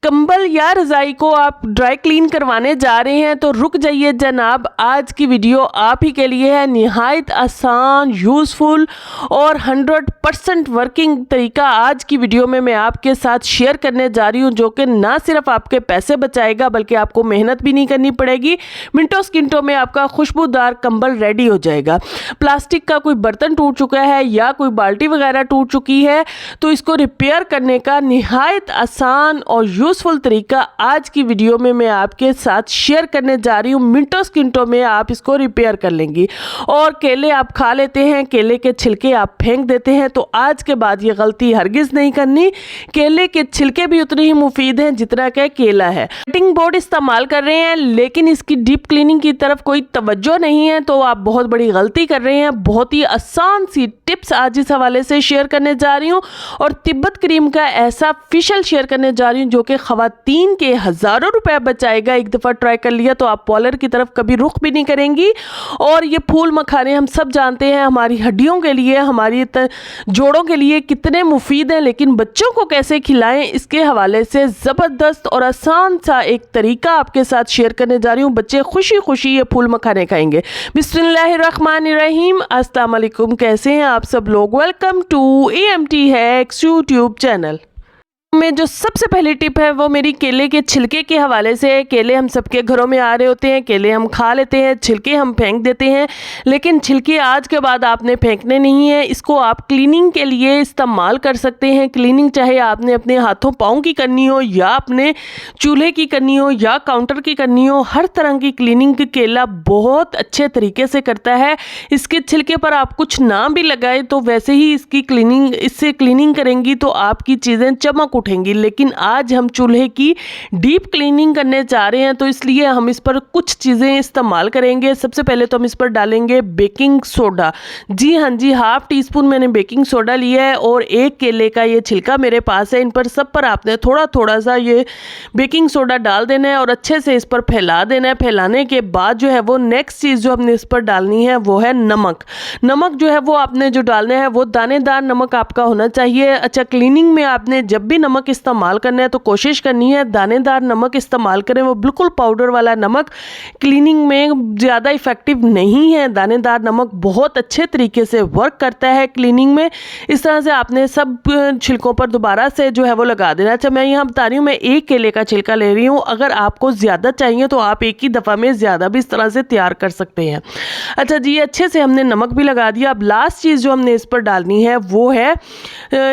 कंबल या रज़ाई को आप ड्राई क्लीन करवाने जा रहे हैं तो रुक जाइए जनाब, आज की वीडियो आप ही के लिए है। निहायत आसान, यूज़फुल और 100% वर्किंग तरीका आज की वीडियो में मैं आपके साथ शेयर करने जा रही हूं, जो कि ना सिर्फ आपके पैसे बचाएगा बल्कि आपको मेहनत भी नहीं करनी पड़ेगी। मिनटों सेकंडों में आपका खुशबूदार कंबल रेडी हो जाएगा। प्लास्टिक का कोई बर्तन टूट चुका है या कोई बाल्टी वगैरह टूट चुकी है तो इसको रिपेयर करने का निहायत आसान और यूज़फुल तरीका आज की वीडियो में मैं आपके साथ शेयर करने जा रही हूँ। मिनटों सेकंडों में आप इसको रिपेयर कर लेंगी। और केले आप खा लेते हैं, केले के छिलके आप फेंक देते हैं, तो आज के बाद ये गलती हरगिज़ नहीं करनी। केले के छिलके भी उतने ही मुफीद हैं जितना कि केला है। कटिंग बोर्ड इस्तेमाल कर रहे हैं लेकिन इसकी डीप क्लीनिंग की तरफ कोई तवज्जो नहीं है तो आप बहुत बड़ी गलती कर रहे हैं। बहुत ही आसान सी टिप्स आज इस हवाले से शेयर करने जा रही हूँ और तिब्बत क्रीम का ऐसा फेशियल शेयर करने जा रही हूँ जो कि खवातीन के हज़ारों रुपए बचाएगा। एक दफ़ा ट्राई कर लिया तो आप पॉलर की तरफ कभी रुख भी नहीं करेंगी। और ये फूल मखाने हम सब जानते हैं हमारी हड्डियों के लिए, हमारी जोड़ों के लिए कितने मुफीद हैं, लेकिन बच्चों को कैसे खिलाएं इसके हवाले से ज़बरदस्त और आसान सा एक तरीका आपके साथ शेयर करने जा रही हूँ। बच्चे खुशी खुशी ये फूल मखाने खाएंगे। बिस्मिल्लाहिर्रहमानिर्रहीम। अस्सलाम वालेकुम, कैसे हैं आप सब लोग। Welcome to AMT hacks YouTube channel में जो सबसे पहली टिप है वो मेरी केले के छिलके के हवाले से है। केले हम सबके घरों में आ रहे होते हैं, केले हम खा लेते हैं, छिलके हम फेंक देते हैं, लेकिन छिलके आज के बाद आपने फेंकने नहीं है। इसको आप क्लीनिंग के लिए इस्तेमाल कर सकते हैं। क्लीनिंग चाहे आपने अपने हाथों पाँव की करनी हो या अपने चूल्हे की करनी हो या काउंटर की करनी हो, हर तरह की क्लीनिंग केला बहुत अच्छे तरीके से करता है। इसके छिलके पर आप कुछ ना भी लगाए तो वैसे ही इससे क्लीनिंग करेंगी तो आपकी चीज़ें चमक उठेंगी। लेकिन आज हम चूल्हे की डीप क्लीनिंग करने जा रहे हैं तो इसलिए हम इस पर कुछ चीज़ें इस्तेमाल करेंगे। सबसे पहले तो हम इस पर डालेंगे बेकिंग सोडा। जी हाँ जी, हाफ टी स्पून मैंने बेकिंग सोडा लिया है और एक केले का ये छिलका मेरे पास है। इन पर सब पर आपने थोड़ा थोड़ा सा ये बेकिंग सोडा डाल देना है और अच्छे से इस पर फैला देना है। फैलाने के बाद जो है वो नेक्स्ट चीज़ जो हमने इस पर डालनी है वो है नमक। नमक जो है वो आपने जो डालना है वो दानेदार नमक आपका होना चाहिए। अच्छा, क्लीनिंग में आपने जब भी नमक इस्तेमाल करना है तो कोशिश करनी है दानेदार नमक इस्तेमाल करें। वो बिल्कुल पाउडर वाला नमक क्लीनिंग में ज़्यादा इफ़ेक्टिव नहीं है। दानेदार नमक बहुत अच्छे तरीके से वर्क करता है क्लीनिंग में। इस तरह से आपने सब छिलकों पर दोबारा से जो है वो लगा देना। अच्छा, मैं यहाँ बता रही हूँ मैं एक केले का छिलका ले रही हूँ। अगर आपको ज़्यादा चाहिए तो आप एक ही दफ़ा में ज़्यादा भी इस तरह से तैयार कर सकते हैं। अच्छा जी, अच्छे से हमने नमक भी लगा दिया। अब लास्ट चीज़ जो हमने इस पर डालनी है वो है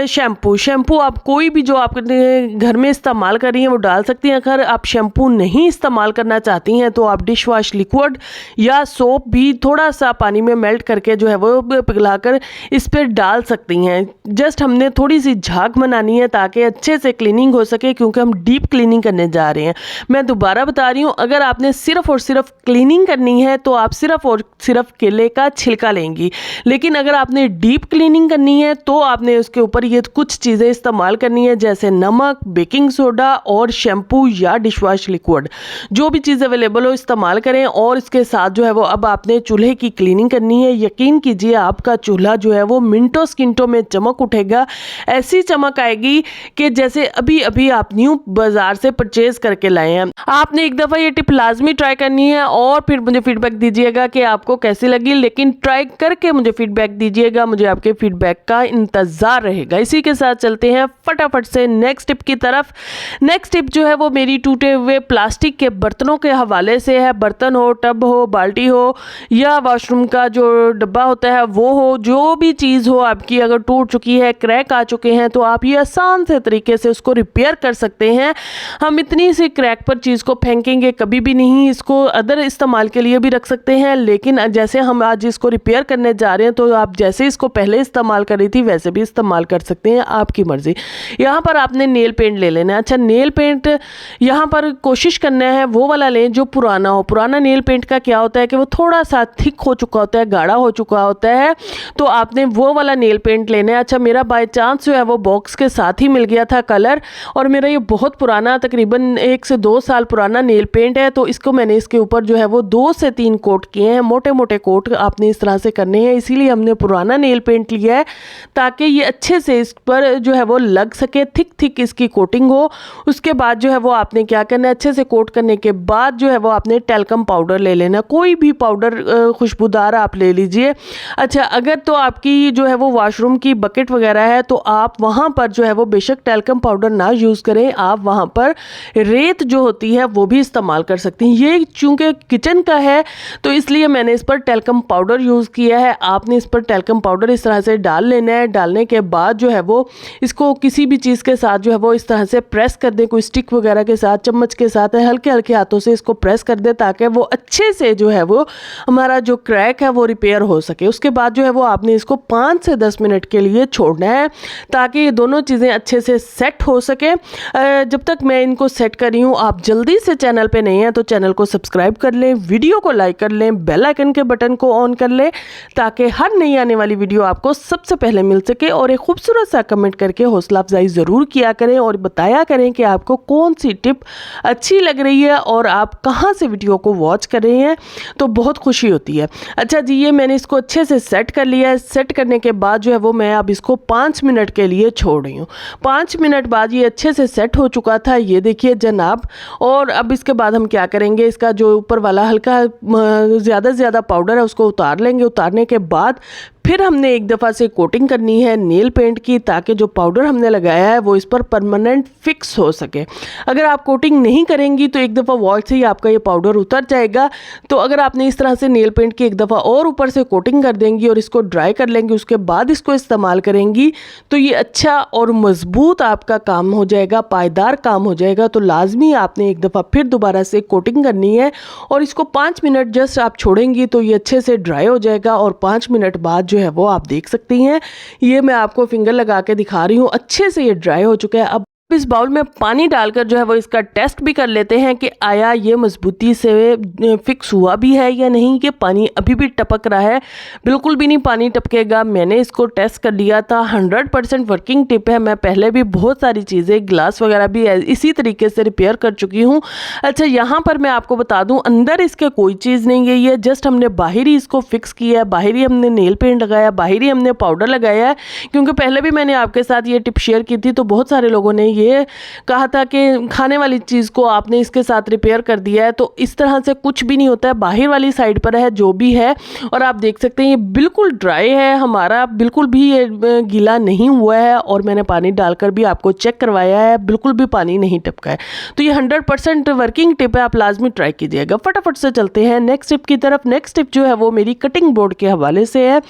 शैम्पू। शैम्पू आप कोई भी जो आप घर में इस्तेमाल कर रही हैं वो डाल सकती हैं। अगर आप शैम्पू नहीं इस्तेमाल करना चाहती हैं तो आप डिश वॉश लिक्विड या सोप भी थोड़ा सा पानी में मेल्ट करके जो है वो पिघलाकर इस पर डाल सकती हैं। जस्ट हमने थोड़ी सी झाग बनानी है ताकि अच्छे से क्लीनिंग हो सके, क्योंकि हम डीप क्लीनिंग करने जा रहे हैं। मैं दोबारा बता रही हूँ, अगर आपने सिर्फ और सिर्फ क्लीनिंग करनी है तो आप सिर्फ और सिर्फ केले का छिलका लेंगी, लेकिन अगर आपने डीप क्लीनिंग करनी है तो आपने उसके ऊपर ये कुछ चीज़ें इस्तेमाल करनी है, जैसे नमक, बेकिंग सोडा और शैम्पू या डिशवॉश लिक्विड। जो भी चीज़ अवेलेबल हो इस्तेमाल करें। और इसके साथ जो है वो अब आपने चूल्हे की क्लीनिंग करनी है। यकीन कीजिए आपका चूल्हा जो है वो मिनटों सेकंडों में चमक उठेगा। ऐसी चमक आएगी कि जैसे अभी अभी आप न्यू बाजार से परचेज करके लाए हैं। आपने एक दफ़ा ये टिप लाजमी ट्राई करनी है और फिर मुझे फीडबैक दीजिएगा कि आपको कैसी लगी। लेकिन ट्राई करके मुझे फीडबैक दीजिएगा, मुझे आपके फीडबैक का इंतज़ार रहेगा। इसी के साथ चलते हैं फटाफट से नेक्स्ट टिप की तरफ। नेक्स्ट टिप जो है वो मेरी टूटे हुए प्लास्टिक के बर्तनों के हवाले से है। बर्तन हो, टब हो, बाल्टी हो या वॉशरूम का जो डब्बा होता है वो हो, जो भी चीज़ हो आपकी अगर टूट चुकी है, क्रैक आ चुके हैं, तो आप ये आसान से तरीके से उसको रिपेयर कर सकते हैं। हम इतनी सी क्रैक पर चीज़ को फेंकेंगे कभी भी नहीं। इसको अदर इस्तेमाल के लिए भी रख सकते हैं, लेकिन जैसे हम आज इसको रिपेयर करने जा रहे हैं तो आप जैसे इसको पहले इस्तेमाल कर रही थी वैसे भी इस्तेमाल कर सकते हैं, आपकी मर्ज़ी। यहाँ पर आपने नेल पेंट ले लेना है। अच्छा, नेल पेंट यहाँ पर कोशिश करना है वो वाला लें जो पुराना हो। पुराना नेल पेंट का क्या होता है कि वो थोड़ा सा थिक हो चुका होता है, गाढ़ा हो चुका होता है, तो आपने वो वाला नेल पेंट लेना है। अच्छा, मेरा बाय चांस जो है वो बॉक्स के साथ ही मिल गया था कलर, और मेरा ये बहुत पुराना तकरीबन 1 से 2 साल पुराना नेल पेंट है, तो इसको मैंने इसके ऊपर जो है वो 2 से 3 कोट किए हैं। मोटे मोटे कोट आपने इस तरह से करने हैं, इसीलिए हमने पुराना नेल पेंट लिया है ताकि ये अच्छे से इस पर जो है वो लग सके, थिक इसकी कोटिंग हो। उसके बाद जो है वो आपने क्या करना है, अच्छे से कोट करने के बाद जो है वो आपने टेल्कम पाउडर ले लेना, कोई भी पाउडर खुशबूदार आप ले लीजिए। अच्छा, अगर तो आपकी जो है वो वॉशरूम की बकेट वगैरह है तो आप वहाँ पर जो है वो बेशक टेल्कम पाउडर ना यूज़ करें, आप वहाँ पर रेत जो होती है वो भी इस्तेमाल कर सकती हैं। ये चूँकि किचन का है तो इसलिए मैंने इस पर टेल्कम पाउडर यूज़ किया है। आपने इस पर टेल्कम पाउडर इस तरह से डाल लेना है। डालने के बाद जो है वो इसको किसी भी चीज़ के साथ जो है वो इस तरह से प्रेस कर दें, कोई स्टिक वगैरह के साथ, चम्मच के साथ हल्के हल्के हाथों से इसको प्रेस कर दें ताकि वो अच्छे से जो है वो हमारा जो क्रैक है वो रिपेयर हो सके। उसके बाद जो है वो आपने इसको 5 से 10 मिनट के लिए छोड़ना है ताकि ये दोनों चीज़ें अच्छे से सेट हो सके। जब तक मैं इनको सेट कर रही हूँ, आप जल्दी से चैनल पे नए हैं तो चैनल को सब्सक्राइब कर लें, वीडियो को लाइक कर लें, बेल आइकन के बटन को ऑन कर लें ताकि हर नई आने वाली वीडियो आपको सबसे पहले मिल सके। और एक खूबसूरत सा कमेंट करके हौसला अफजाई ज़रूर किया करें और बताया करें कि आपको कौन सी टिप अच्छी लग रही है और आप कहाँ से वीडियो को वॉच कर रहे हैं, तो बहुत खुशी होती है। अच्छा जी, ये मैंने इसको अच्छे से सेट कर लिया है। सेट करने के बाद जो है वो मैं अब इसको 5 मिनट के लिए छोड़ रही हूँ। 5 मिनट बाद ये अच्छे से सेट हो चुका था, ये देखिए जनाब। और अब इसके बाद हम क्या करेंगे, इसका जो ऊपर वाला हल्का ज़्यादा से ज़्यादा पाउडर है उसको उतार लेंगे। उतारने के बाद फिर हमने एक दफ़ा से कोटिंग करनी है नेल पेंट की ताकि जो पाउडर हमने लगाया है वो इस पर परमानेंट फिक्स हो सके। अगर आप कोटिंग नहीं करेंगी तो एक दफ़ा वॉल से ही आपका ये पाउडर उतर जाएगा। तो अगर आपने इस तरह से नेल पेंट की एक दफ़ा और ऊपर से कोटिंग कर देंगी और इसको ड्राई कर लेंगी, उसके बाद इसको इस्तेमाल करेंगी तो ये अच्छा और मज़बूत आपका काम हो जाएगा, पायदार काम हो जाएगा। तो लाजमी आपने एक दफ़ा फिर दोबारा से कोटिंग करनी है और इसको 5 मिनट जस्ट आप छोड़ेंगी तो ये अच्छे से ड्राई हो जाएगा। और 5 मिनट बाद जो है वो आप देख सकती हैं, ये मैं आपको फिंगर लगा के दिखा रही हूँ, अच्छे से ये ड्राई हो चुका है। अब इस बाउल में पानी डालकर जो है वो इसका टेस्ट भी कर लेते हैं कि आया ये मजबूती से फिक्स हुआ भी है या नहीं। कि पानी अभी भी टपक रहा है, बिल्कुल भी नहीं पानी टपकेगा। मैंने इसको टेस्ट कर लिया था, 100% वर्किंग टिप है। मैं पहले भी बहुत सारी चीज़ें, ग्लास वगैरह भी इसी तरीके से रिपेयर कर चुकी हूँ। अच्छा, यहाँ पर मैं आपको बता दूँ, अंदर इसके कोई चीज़ नहीं है, ये जस्ट हमने बाहर ही इसको फिक्स किया है, बाहर ही हमने नेल पेंट लगाया, बाहर ही हमने पाउडर लगाया है। क्योंकि पहले भी मैंने आपके साथ ये टिप शेयर की थी तो बहुत सारे लोगों ने ये कहा था कि खाने वाली चीज़ को आपने इसके साथ रिपेयर कर दिया है। तो इस तरह से कुछ भी नहीं होता है, बाहर वाली साइड पर है जो भी है। और आप देख सकते हैं ये बिल्कुल ड्राई है हमारा, बिल्कुल भी ये गीला नहीं हुआ है। और मैंने पानी डालकर भी आपको चेक करवाया है, बिल्कुल भी पानी नहीं टपका है। तो ये 100% वर्किंग टिप है, आप लाजमी ट्राई कीजिएगा। फटाफट से चलते हैं नेक्स्ट टिप की तरफ। नेक्स्ट टिप जो है वो मेरी कटिंग बोर्ड के हवाले से है।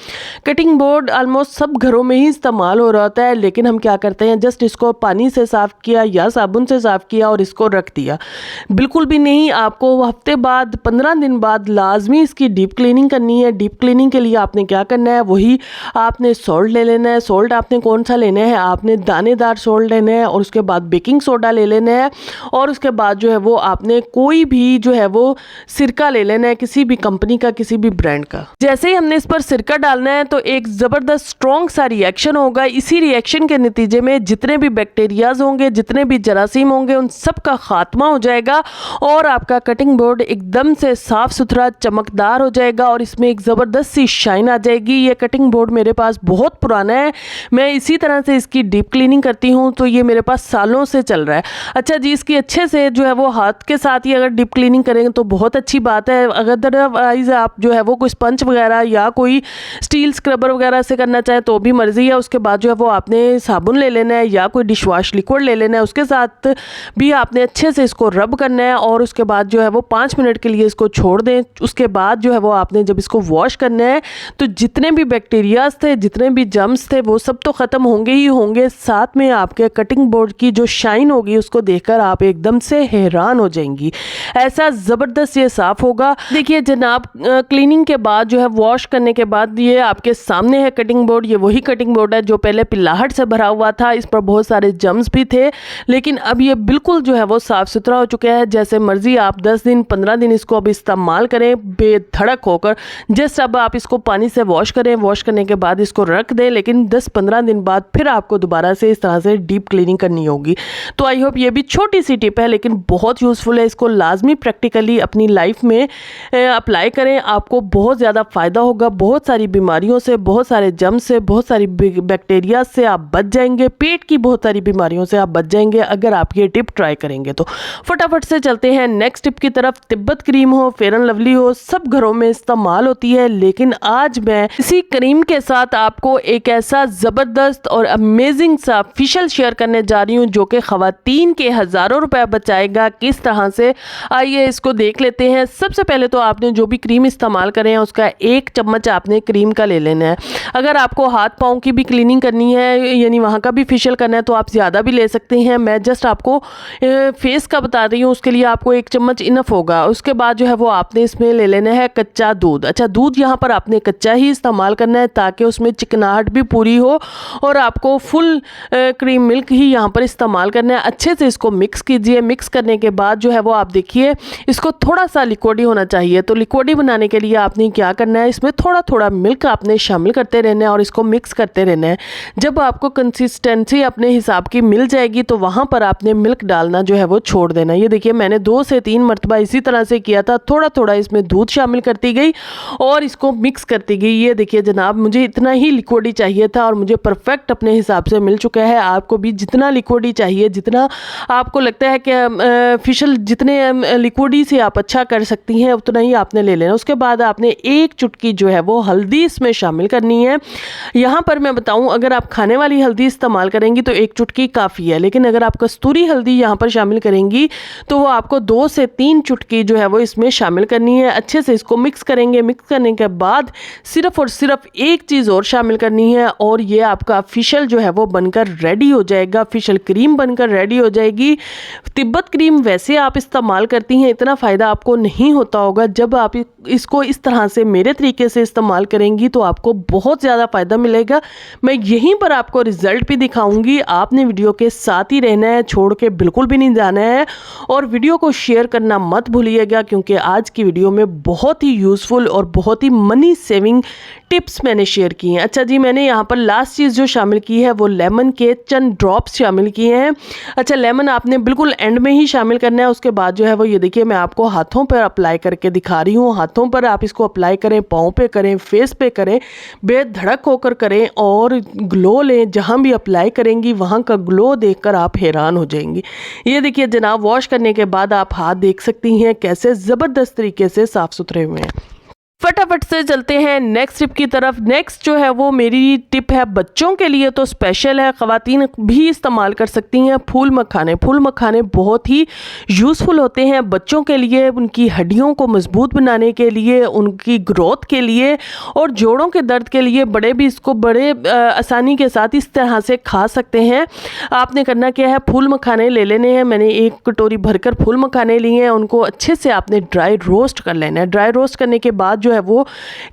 कटिंग बोर्ड ऑलमोस्ट सब घरों में ही इस्तेमाल हो रहा होता है, लेकिन हम क्या करते हैं, जस्ट इसको पानी से साफ़ किया या साबुन से साफ़ किया और इसको रख दिया। बिल्कुल भी नहीं, आपको हफ्ते बाद, 15 दिन बाद लाजमी इसकी डीप क्लीनिंग करनी है। डीप क्लीनिंग के लिए आपने क्या करना है, वही आपने सॉल्ट ले लेना है। सॉल्ट आपने कौन सा लेना है, आपने दानेदार सॉल्ट लेना है और उसके बाद बेकिंग सोडा ले लेना है। और उसके बाद जो है वो आपने कोई भी जो है वो सिरका ले लेना है, किसी भी कंपनी का, किसी भी ब्रांड का। जैसे ही हमने इस पर सिरका डालना है तो एक ज़बरदस्त स्ट्रॉन्ग सा रिएक्शन होगा। इसी रिएक्शन के नतीजे में जितने भी बैक्टीरियाज होंगे, जितने भी जरासीम होंगे, उन सब का खात्मा हो जाएगा और आपका कटिंग बोर्ड एकदम से साफ़ सुथरा चमकदार हो जाएगा और इसमें एक ज़बरदस्त सी शाइन आ जाएगी। ये कटिंग बोर्ड मेरे पास बहुत पुराना है, मैं इसी तरह से इसकी डीप क्लीनिंग करती हूँ, तो ये मेरे पास सालों से चल रहा है। अच्छा जी, इसकी अच्छे से जो है वो हाथ के साथ ही अगर डीप क्लीनिंग करेंगे तो बहुत अच्छी बात है। अगर अदरवाइज आप जो है वो कोई स्पंज वगैरह या कोई स्टील स्क्रबर वगैरह से करना चाहे तो भी मर्जी है। उसके बाद जो है वो आपने साबुन ले लेना है या कोई डिश वॉश लिक्विड ले लेना है, उसके साथ भी आपने अच्छे से इसको रब करना है और उसके बाद जो है वो 5 मिनट के लिए इसको छोड़ दें। उसके बाद जो है वो आपने जब इसको वॉश करना है तो जितने भी बैक्टीरियाज थे, जितने भी जर्म्स थे, वो सब तो ख़त्म होंगे ही होंगे। साथ में आपके कटिंग बोर्ड की जो शाइन होगी उसको देखकर आप एकदम से हैरान हो जाएंगी। ऐसा ज़बरदस्त ये साफ़ होगा। देखिए जनाब, क्लीनिंग के बाद जो है, वॉश करने के बाद ये आपके सामने है कटिंग बोर्ड। ये वही कटिंग बोर्ड है जो पहले पिल्लाहट से भरा हुआ था, इस पर बहुत सारे जर्म्स भी थे, लेकिन अब ये बिल्कुल जो है वो साफ़ सुथरा हो चुका है। जैसे मर्जी आप 10 दिन 15 दिन इसको अब इस्तेमाल करें बेधड़क होकर। जस्ट अब आप इसको पानी से वॉश करें, वॉश करने के बाद इसको रख दें, लेकिन 10-15 दिन बाद फिर आपको दोबारा से इस तरह से डीप क्लीनिंग करनी होगी। तो आई होप ये भी छोटी सी टिप है लेकिन बहुत यूज़फुल है। इसको लाजमी प्रैक्टिकली अपनी लाइफ में अप्लाई करें, आपको बहुत ज़्यादा फ़ायदा होगा। बहुत सारी बीमारियों से, बहुत सारे जर्म से, बहुत सारी बैक्टीरिया से आप बच जाएंगे। पेट की बहुत सारी बीमारियों से आप बच जाएंगे अगर आप ये टिप ट्राई करेंगे तो। फटाफट से चलते हैं नेक्स्ट टिप की तरफ। तिब्बत क्रीम हो, फेयर एंड लवली हो, सब घरों में इस्तेमाल होती है, लेकिन आज मैं इसी क्रीम के साथ आपको एक ऐसा ज़बरदस्त और अमेजिंग सा फेशियल शेयर करने जा रही हूँ जो कि ख़वातीन के हज़ारों रुपए बचाएगा। किस तरह से, आइए इसको देख लेते हैं। सबसे पहले तो आपने जो भी क्रीम इस्तेमाल करें उसका 1 चम्मच आपने क्रीम का ले लेना है। अगर आपको हाथ पाँव की भी क्लीनिंग करनी है, यानी वहाँ का भी फेशियल करना है, तो आप ज़्यादा भी ले सकते हैं। मैं जस्ट आपको फेस का बता रही हूँ, उसके लिए आपको 1 चम्मच इनफ होगा। उसके बाद जो है वो आपने इसमें ले लेना है कच्चा दूध। अच्छा, दूध यहाँ पर आपने कच्चा ही इस्तेमाल करना है ताकि उसमें चिकनाहट भी पूरी हो, और आपको फुल क्रीम मिल्क ही यहाँ पर इस्तेमाल करना है। अच्छे से इसको मिक्स कीजिए। मिक्स करने के बाद जो है वो आप देखिए इसको थोड़ा सा लिक्विडी होना चाहिए। तो लिक्विडी बनाने के लिए आपने क्या करना है, इसमें थोड़ा थोड़ा मिल्क आपने शामिल करते रहना है और इसको मिक्स करते रहना है। जब आपको कंसिस्टेंसी अपने हिसाब की मिल जाएगी तो वहाँ पर आपने मिल्क डालना जो है वो छोड़ देना। ये देखिए मैंने 2 से 3 मरतबा इसी तरह से किया था। थोड़ा थोड़ा इसमें दूध शामिल करती गई और इसको मिक्स करती गई। ये देखिए जनाब, मुझे इतना ही लिक्विडी चाहिए था और मुझे परफेक्ट अपने हिसाब से मिल चुका है। आपको भी जितना लिक्विडी चाहिए, जितना आपको लगता है कि फेशियल जितने लिक्विडी से आप अच्छा कर सकती हैं उतना ही आपने ले लेना। उसके बाद आपने 1 चुटकी जो है वो हल्दी इसमें शामिल करनी है। यहाँ पर मैं बताऊँ, अगर आप खाने वाली हल्दी इस्तेमाल करेंगी तो 1 चुटकी काफ़ी है, लेकिन अगर आप कस्तूरी हल्दी यहाँ पर शामिल करेंगी तो वो आपको 2 से 3 चुटकी जो है वो इसमें शामिल करनी है। अच्छे से इसको मिक्स करेंगे। मिक्स करने के बाद सिर्फ और सिर्फ एक चीज़ और शामिल करनी है और ये आपका फेशियल जो है वो बनकर रेडी हो जाएगा। फेशियल क्रीम बनकर रेडी हो जाएगी। तिब्बत क्रीम वैसे आप इस्तेमाल करती हैं, इतना फ़ायदा आपको नहीं होता होगा। जब आप इसको इस तरह से मेरे तरीके से इस्तेमाल करेंगी तो आपको बहुत ज़्यादा फ़ायदा मिलेगा। मैं यहीं पर आपको रिज़ल्ट भी दिखाऊंगी। आपने वीडियो के साथ ही रहना है, छोड़ के बिल्कुल भी नहीं जाना है, और वीडियो को शेयर करना मत भूलिएगा क्योंकि आज की वीडियो में बहुत ही यूज़फुल और बहुत ही मनी सेविंग टिप्स मैंने शेयर की हैं। अच्छा जी, मैंने यहाँ पर लास्ट चीज़ जो शामिल की है वो लेमन के चंद ड्रॉप्स शामिल किए हैं। अच्छा, लेमन आपने बिल्कुल एंड में ही शामिल करना है। उसके बाद जो है वो ये देखिए मैं आपको हाथों पर अप्लाई करके दिखा रही हूँ। हाथों पर आप इसको अप्लाई करें, पाँव पे करें, फेस पे करें, बेधड़क होकर करें और ग्लो लें। जहाँ भी अप्लाई करेंगी वहाँ का ग्लो देखकर आप हैरान हो जाएंगी। ये देखिए जनाब, वॉश करने के बाद आप हाथ देख सकती हैं कैसे ज़बरदस्त तरीके से साफ़ सुथरे हुए हैं। फटाफट से चलते हैं नेक्स्ट टिप की तरफ। नेक्स्ट जो है वो मेरी टिप है बच्चों के लिए तो स्पेशल है, ख़वातीन भी इस्तेमाल कर सकती हैं। फूल मखाने। फूल मखाने बहुत ही यूज़फुल होते हैं बच्चों के लिए, उनकी हड्डियों को मजबूत बनाने के लिए, उनकी ग्रोथ के लिए और जोड़ों के दर्द के लिए। बड़े भी इसको बड़े आसानी के साथ इस तरह से खा सकते हैं। आपने करना क्या है, फूल मखाने ले लेने हैं। मैंने 1 कटोरी भरकर फूल मखाने लिए हैं। उनको अच्छे से आपने ड्राई रोस्ट कर लेना है। ड्राई रोस्ट करने के बाद जो है वो,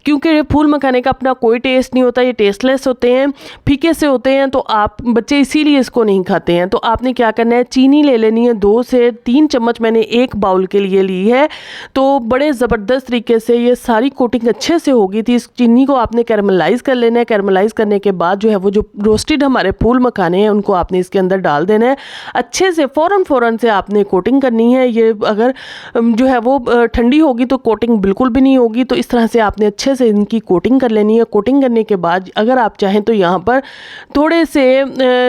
क्योंकि फूल मखाने का अपना कोई टेस्ट नहीं होता, ये टेस्टलेस होते हैं, फीके से होते हैं, तो आप बच्चे इसीलिए इसको नहीं खाते हैं। तो आपने क्या करना है, चीनी ले लेनी है। 2 से 3 चम्मच मैंने 1 बाउल के लिए ली है। तो बड़े ज़बरदस्त तरीके से ये सारी कोटिंग अच्छे से होगी थी। इस चीनी को आपने कैरमलाइज़ कर लेना है। कैरमलाइज़ करने के बाद जो है वो जो रोस्टेड हमारे फूल मखाने हैं उनको आपने इसके अंदर डाल देना है। अच्छे से फ़ौरन से आपने कोटिंग करनी है। ये अगर जो है वो ठंडी होगी तो कोटिंग बिल्कुल भी नहीं होगी। तो इस तरह से आपने अच्छे से इनकी कोटिंग कर लेनी है। कोटिंग करने के बाद अगर आप चाहें तो यहाँ पर थोड़े से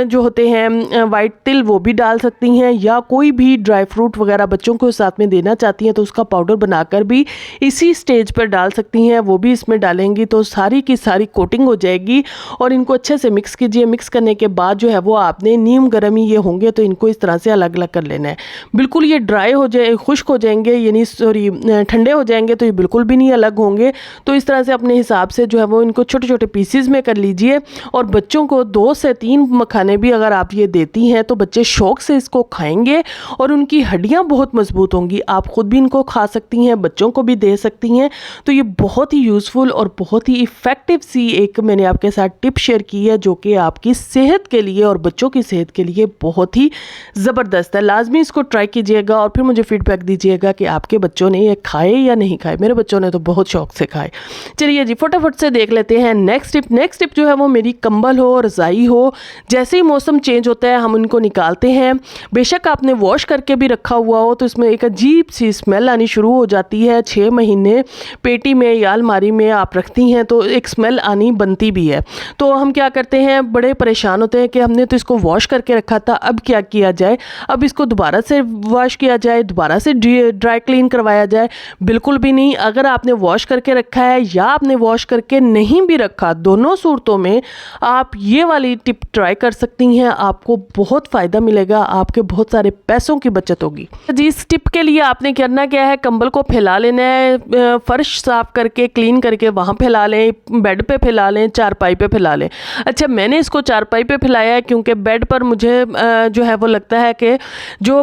जो होते हैं वाइट तिल वो भी डाल सकती हैं, या कोई भी ड्राई फ्रूट वगैरह बच्चों को साथ में देना चाहती हैं तो उसका पाउडर बनाकर भी इसी स्टेज पर डाल सकती हैं। वो भी इसमें डालेंगी तो सारी की सारी कोटिंग हो जाएगी। और इनको अच्छे से मिक्स कीजिए। मिक्स करने के बाद जो है वो आपने नीम गर्म ही ये होंगे तो इनको इस तरह से अलग अलग कर लेना है। बिल्कुल ये ड्राई हो जाए, खुश्क हो जाएंगे, यानी सॉरी ठंडे हो जाएंगे तो ये बिल्कुल भी नहीं अलग होंगे। तो इस तरह से अपने हिसाब से जो है वो इनको छोटे छोटे पीसीज में कर लीजिए। और बच्चों को 2 से 3 मखाने भी अगर आप ये देती हैं तो बच्चे शौक से इसको खाएंगे और उनकी हड्डियां बहुत मजबूत होंगी। आप खुद भी इनको खा सकती हैं, बच्चों को भी दे सकती हैं। तो ये बहुत ही यूज़फुल और बहुत ही इफ़ेक्टिव सी एक मैंने आपके साथ टिप शेयर की है जो कि आपकी सेहत के लिए और बच्चों की सेहत के लिए बहुत ही ज़बरदस्त है। लाजमी इसको ट्राई कीजिएगा और फिर मुझे फीडबैक दीजिएगा कि आपके बच्चों ने ये खाए या नहीं खाए। मेरे बच्चों ने तो बहुत शौक से खाए। चलिए जी फटाफट से देख लेते हैं नेक्स्ट टिप जो है वो मेरी कंबल हो, रज़ाई हो, जैसे ही मौसम चेंज होता है हम उनको निकालते हैं। बेशक आपने वॉश करके भी रखा हुआ हो तो इसमें एक अजीब सी स्मेल आनी शुरू हो जाती है। 6 महीने पेटी में या अलमारी में आप रखती हैं तो एक स्मेल आनी बनती भी है। तो हम क्या करते हैं, बड़े परेशान होते हैं कि हमने तो इसको वॉश करके रखा था, अब क्या किया जाए, अब इसको दोबारा से वॉश किया जाए, दोबारा से ड्राई क्लीन करवाया जाए। बिल्कुल भी नहीं। अगर आपने वॉश करके रखा है या आपने वॉश करके नहीं भी रखा, दोनों सूरतों में आप ये वाली टिप ट्राई कर सकती हैं। आपको बहुत फ़ायदा मिलेगा, आपके बहुत सारे पैसों की बचत होगी जी। इस टिप के लिए आपने करना क्या है, कंबल को फैला लेना है, फर्श साफ करके क्लीन करके वहाँ फैला लें, बेड पे फैला लें, चारपाई पे फैला लें। अच्छा मैंने इसको चारपाई पे फैलाया है क्योंकि बेड पर मुझे जो है वो लगता है कि जो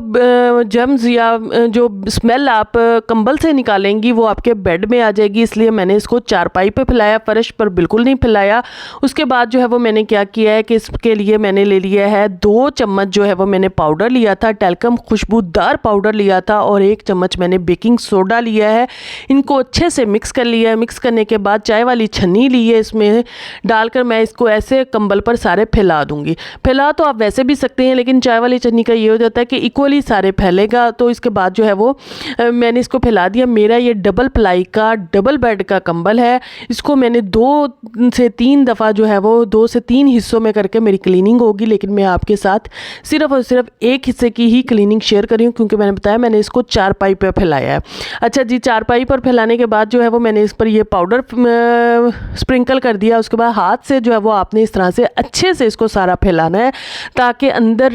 जर्म्स या जो स्मेल आप कंबल से निकालेंगी वो आपके बेड में आ जाएगी, इसलिए मैंने इसको चारपाई पे फैलाया, फर्श पर बिल्कुल नहीं फैलाया। उसके बाद जो है वो मैंने क्या किया है कि इसके लिए मैंने ले लिया है 2 चम्मच जो है वो मैंने पाउडर लिया था, टेल्कम खुशबूदार पाउडर लिया था, और 1 चम्मच मैंने बेकिंग सोडा लिया है। इनको अच्छे से मिक्स कर लिया है। मिक्स करने के बाद चाय वाली छन्नी ली है, इसमें डालकर मैं इसको ऐसे कंबल पर सारे फैला दूंगी। फैला तो आप वैसे भी सकते हैं, लेकिन चाय वाली छन्नी का ये हो जाता है कि इक्वली सारे फैलेगा। तो इसके बाद जो है वो मैंने इसको फैला दिया। मेरा ये डबल प्लाई का डबल बेड का कंबल है। इसको मैंने 2 से 3 दफ़ा जो है वो 2 से 3 हिस्सों में करके मेरी क्लीनिंग होगी, लेकिन मैं आपके साथ सिर्फ और सिर्फ एक हिस्से की ही क्लीनिंग शेयर कर रही हूँ क्योंकि मैंने बताया मैंने इसको चारपाई पर फैलाया है। अच्छा जी, चारपाई पर फैलाने के बाद जो है वो मैंने इस पर ये पाउडर स्प्रिंकल कर दिया। उसके बाद हाथ से जो है वो आपने इस तरह से अच्छे से इसको सारा फैलाना है ताकि अंदर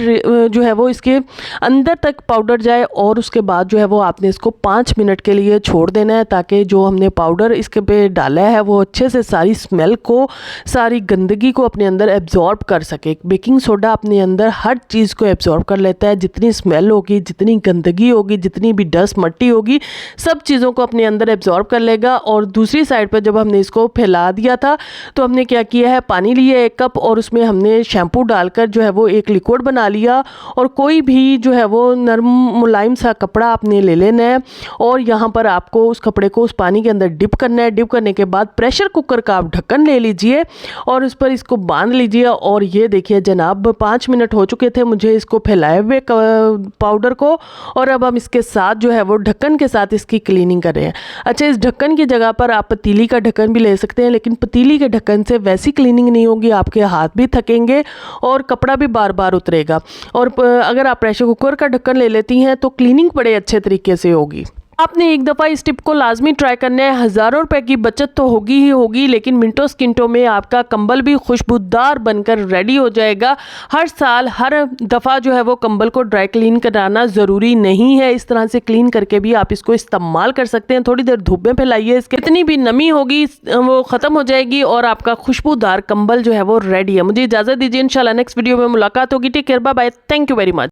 जो है वो इसके अंदर तक पाउडर जाए, और उसके बाद जो है वो आपने इसको 5 मिनट के लिए छोड़ देना है ताकि जो हमने पाउडर इसके पे डाला है वो अच्छे से सारी स्मेल को, सारी गंदगी को अपने अंदर एब्जॉर्ब कर सके। बेकिंग सोडा अपने अंदर हर चीज़ को एब्जॉर्ब कर लेता है, जितनी स्मेल होगी, जितनी गंदगी होगी, जितनी भी डस्ट मट्टी होगी, सब चीज़ों को अपने अंदर एब्जॉर्ब कर लेगा। और दूसरी साइड पर जब हमने इसको फैला दिया था तो हमने क्या किया है, पानी लिया 1 कप और उसमें हमने शैम्पू डालकर जो है वो एक लिक्विड बना लिया, और कोई भी जो है वो नरम मुलायम सा कपड़ा आपने ले लेना है और यहाँ पर आपको उस कपड़े को उस पानी के अंदर डिप करना है। डिप करने के बाद प्रेशर कुकर का आप ढक्कन ले लीजिए और उस पर इसको बांध लीजिए। और ये देखिए जनाब 5 मिनट हो चुके थे मुझे इसको फैलाए हुए पाउडर को, और अब हम इसके साथ जो है वो ढक्कन के साथ इसकी क्लीनिंग कर रहे हैं। अच्छा, इस ढक्कन की जगह पर आप पतीली का ढक्कन भी ले सकते हैं, लेकिन पतीली के ढक्कन से वैसी क्लीनिंग नहीं होगी, आपके हाथ भी थकेंगे और कपड़ा भी बार बार उतरेगा। और अगर आप प्रेशर कुकर का ढक्कन ले लेती हैं तो क्लीनिंग बड़े अच्छे तरीके से होगी। आपने एक दफ़ा इस टिप को लाजमी ट्राई करना है। हज़ारों रुपए की बचत तो होगी ही होगी, लेकिन मिनटों सेकंडों में आपका कंबल भी खुशबूदार बनकर रेडी हो जाएगा। हर साल हर दफ़ा जो है वो कंबल को ड्राई क्लीन कराना ज़रूरी नहीं है। इस तरह से क्लीन करके भी आप इसको इस्तेमाल कर सकते हैं। थोड़ी देर धूप में फैलाइए, इसके इतनी भी नमी होगी वो ख़त्म हो जाएगी और आपका खुशबूदार कंबल जो है वो रेडी है। मुझे इजाज़त दीजिए, इंशाल्लाह नेक्स्ट वीडियो में मुलाकात होगी। Take care, bye bye, thank you very much.